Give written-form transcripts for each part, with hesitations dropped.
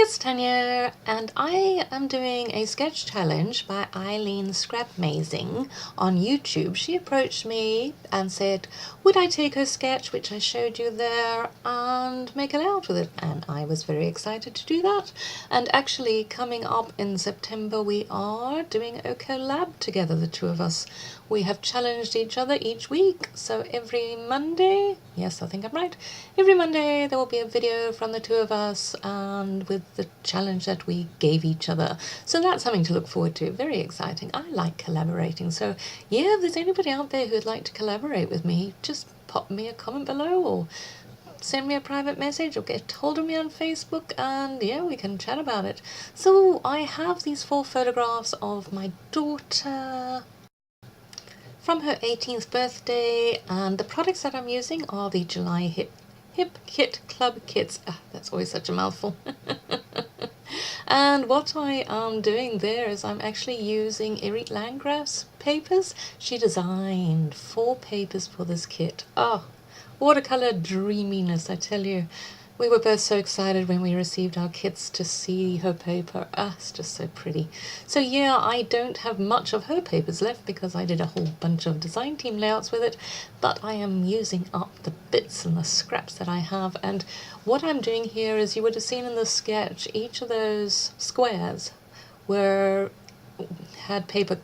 It's Tanya, and I am doing a sketch challenge by Eileen Scrapmazing on YouTube. She approached me and said, would I take her sketch, which I showed you there, and make a layout with it? And I was very excited to do that. And actually, coming up in September, we are doing a collab together, the two of us. We have challenged each other each week, so every Monday, yes, I think I'm right, every Monday there will be a video from the two of us and with the challenge that we gave each other. So that's something to look forward to. Very exciting. I like collaborating. So yeah, if there's anybody out there who'd like to collaborate with me, just pop me a comment below or send me a private message or get hold of me on Facebook, and yeah, we can chat about it. So I have these 4 photographs of my daughter from her 18th birthday, and the products that I'm using are the July Hip Kit Club Kits. That's always such a mouthful. And what I am doing there is I'm actually using Eric Landgraf's papers. She designed 4 papers for this kit. Watercolor dreaminess, I tell you. We were both so excited when we received our kits to see her paper. It's just so pretty. So yeah, I don't have much of her papers left because I did a whole bunch of design team layouts with it, but I am using up the bits and the scraps that I have. And what I'm doing here is, you would have seen in the sketch, each of those squares had paper.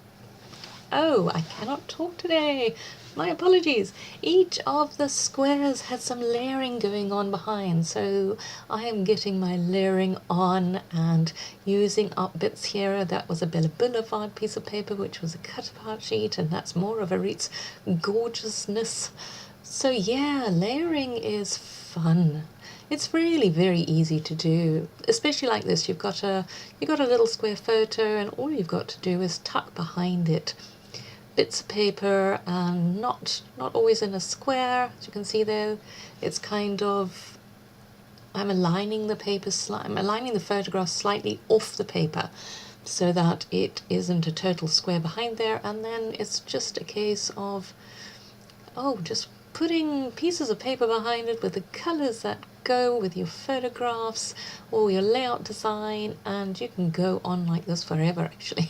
Oh, I cannot talk today. My apologies. Each of the squares had some layering going on behind, so I am getting my layering on and using up bits here. That was a Bella Boulevard piece of paper, which was a cut-apart sheet, and that's more of a Ritz gorgeousness. So yeah, layering is fun. It's really very easy to do, especially like this. You've got a little square photo, and all you've got to do is tuck behind it bits of paper, and not always in a square. As you can see there, it's kind of, I'm aligning the photograph slightly off the paper so that it isn't a total square behind there, and then it's just a case of just putting pieces of paper behind it with the colors that go with your photographs or your layout design, and you can go on like this forever actually.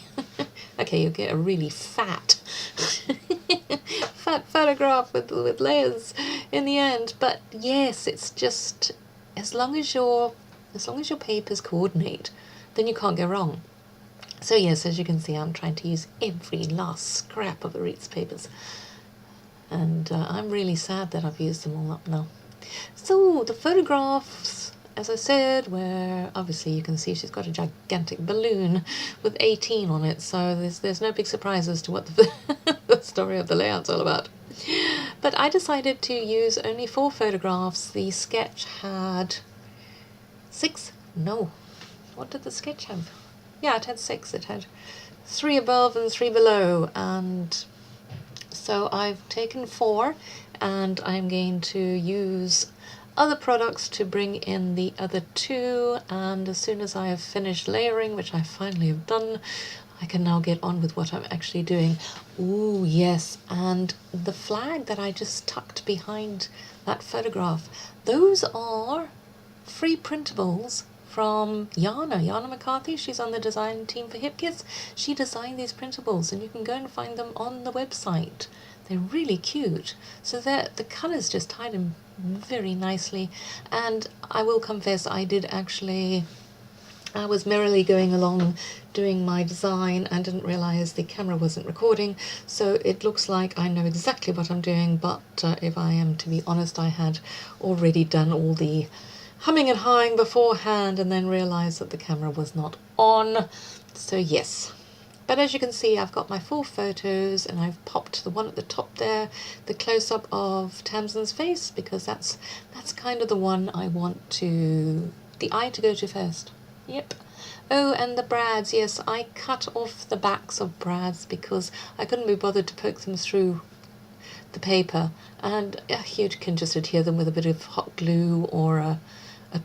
Okay, you'll get a really fat photograph with layers in the end, but yes, it's just, as long as your papers coordinate, then you can't go wrong. So yes, as you can see, I'm trying to use every last scrap of the Ritz papers, and I'm really sad that I've used them all up now. So the photographs, as I said, where obviously you can see she's got a gigantic balloon with 18 on it, so there's no big surprise as to what the story of the layout's all about. But I decided to use only 4 photographs. The sketch had 6? No. What did the sketch have? Yeah, it had 6. It had 3 above and 3 below, and so I've taken 4, and I'm going to use other products to bring in the other 2, and as soon as I have finished layering, which I finally have done, I can now get on with what I'm actually doing. Ooh, yes, and the flag that I just tucked behind that photograph, those are free printables from Yana McCarthy. She's on the design team for Hip Kits. She designed these printables, and you can go and find them on the website. They're really cute. So the colours just tied in very nicely. And I will confess, I was merrily going along doing my design and didn't realise the camera wasn't recording, so it looks like I know exactly what I'm doing, but if I am to be honest, I had already done all the humming and hawing beforehand and then realised that the camera was not on. So yes. But as you can see, I've got my 4 photos, and I've popped the one at the top there, the close-up of Tamsin's face, because that's kind of the one I want the eye to go to first. Yep. Oh, and the brads, yes, I cut off the backs of brads because I couldn't be bothered to poke them through the paper, and you can just adhere them with a bit of hot glue or a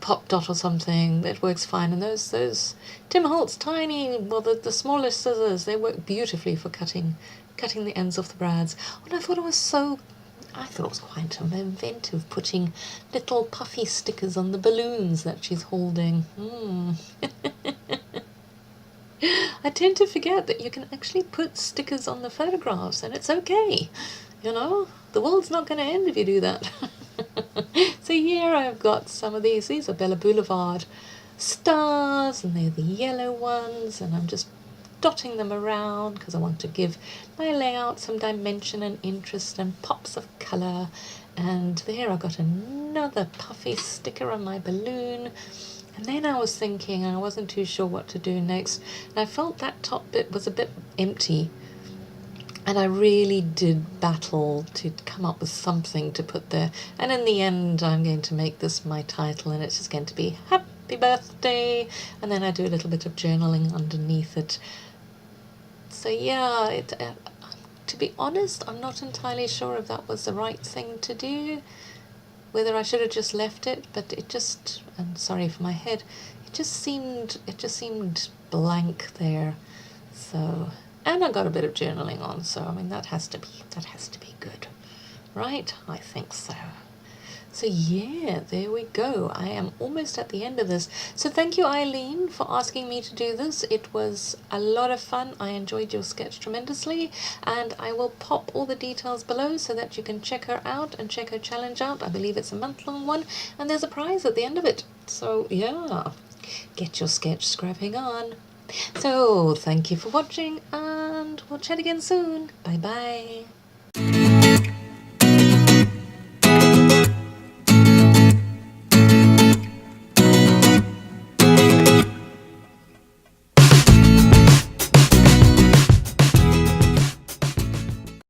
pop dot or something. It works fine. And those Tim Holtz tiny, well, the smallest scissors, they work beautifully for cutting the ends off the brads. And I thought it was so I thought it was quite inventive, putting little puffy stickers on the balloons that she's holding. I tend to forget that you can actually put stickers on the photographs, and it's okay. You know, the world's not going to end if you do that. So here I've got some of these. These are Bella Boulevard stars, and they're the yellow ones, and I'm just dotting them around because I want to give my layout some dimension and interest and pops of colour. And there I've got another puffy sticker on my balloon. And then I was thinking, I wasn't too sure what to do next, and I felt that top bit was a bit empty. And I really did battle to come up with something to put there. And in the end, I'm going to make this my title, and it's just going to be Happy Birthday. And then I do a little bit of journaling underneath it. So yeah, to be honest, I'm not entirely sure if that was the right thing to do. Whether I should have just left it, but it just, I'm sorry for my head, it just seemed blank there. So, and I got a bit of journaling on, so I mean that has to be good, right? I think so. So yeah, there we go. I am almost at the end of this. So thank you, Eileen, for asking me to do this. It was a lot of fun. I enjoyed your sketch tremendously, and I will pop all the details below so that you can check her out and check her challenge out. I believe it's a month-long one, and there's a prize at the end of it. So yeah, get your sketch scrapping on. So thank you for watching, and we'll chat again soon. Bye bye.